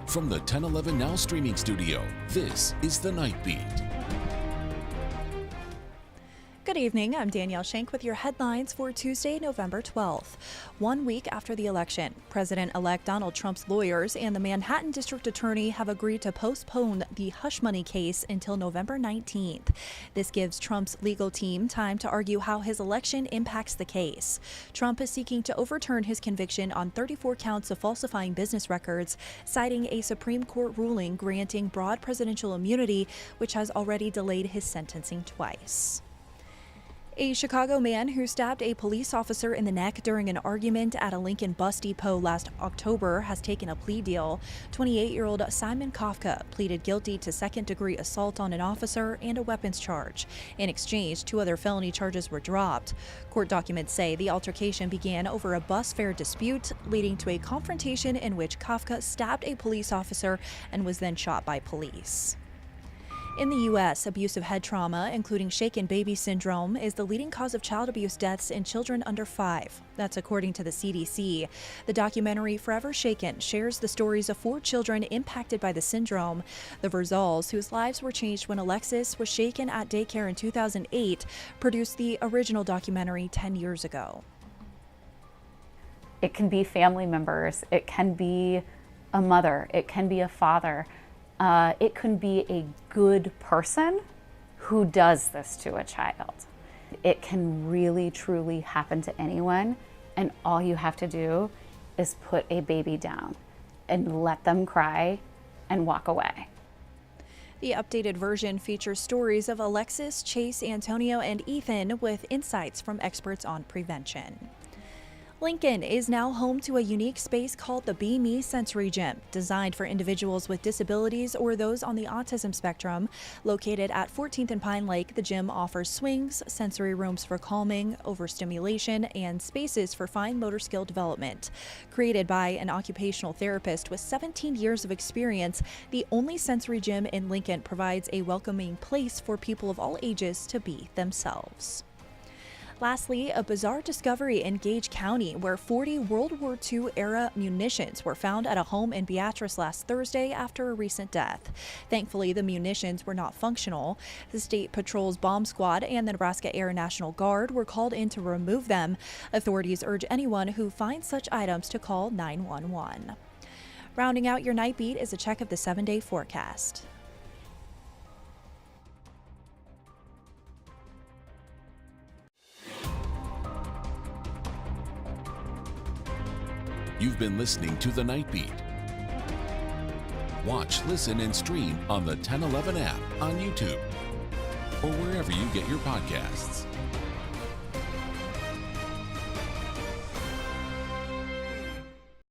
From the 1011 Now streaming studio, this is The Night Beat. Good evening, I'm Danielle Shenk with your headlines for Tuesday, November 12th. 1 week after the election, President-elect Donald Trump's lawyers and the Manhattan District Attorney have agreed to postpone the hush money case until November 19th. This gives Trump's legal team time to argue how his election impacts the case. Trump is seeking to overturn his conviction on 34 counts of falsifying business records, citing a Supreme Court ruling granting broad presidential immunity, which has already delayed his sentencing twice. A Chicago man who stabbed a police officer in the neck during an argument at a Lincoln bus depot last October has taken a plea deal. 28-year-old Simon Kafka pleaded guilty to second-degree assault on an officer and a weapons charge. In exchange, 2 other felony charges were dropped. Court documents say the altercation began over a bus fare dispute, leading to a confrontation in which Kafka stabbed a police officer and was then shot by police. In the U.S., abusive head trauma, including shaken baby syndrome, is the leading cause of child abuse deaths in children under 5. That's according to the CDC. The documentary Forever Shaken shares the stories of 4 children impacted by the syndrome. The Verzals, whose lives were changed when Alexis was shaken at daycare in 2008, produced the original documentary 10 years ago. It can be family members, it can be a mother, it can be a father. It can be a good person who does this to a child. It can really, truly happen to anyone, and all you have to do is put a baby down and let them cry and walk away. The updated version features stories of Alexis, Chase, Antonio, and Ethan with insights from experts on prevention. Lincoln is now home to a unique space called the Be Me Sensory Gym, designed for individuals with disabilities or those on the autism spectrum. Located at 14th and Pine Lake, the gym offers swings, sensory rooms for calming, overstimulation, and spaces for fine motor skill development. Created by an occupational therapist with 17 years of experience, the only sensory gym in Lincoln provides a welcoming place for people of all ages to be themselves. Lastly, a bizarre discovery in Gage County where 40 World War II-era munitions were found at a home in Beatrice last Thursday after a recent death. Thankfully, the munitions were not functional. The State Patrol's bomb squad and the Nebraska Air National Guard were called in to remove them. Authorities urge anyone who finds such items to call 911. Rounding out your night beat is a check of the 7-day forecast. You've been listening to The Night Beat. Watch, listen, and stream on the 1011 app on YouTube or wherever you get your podcasts.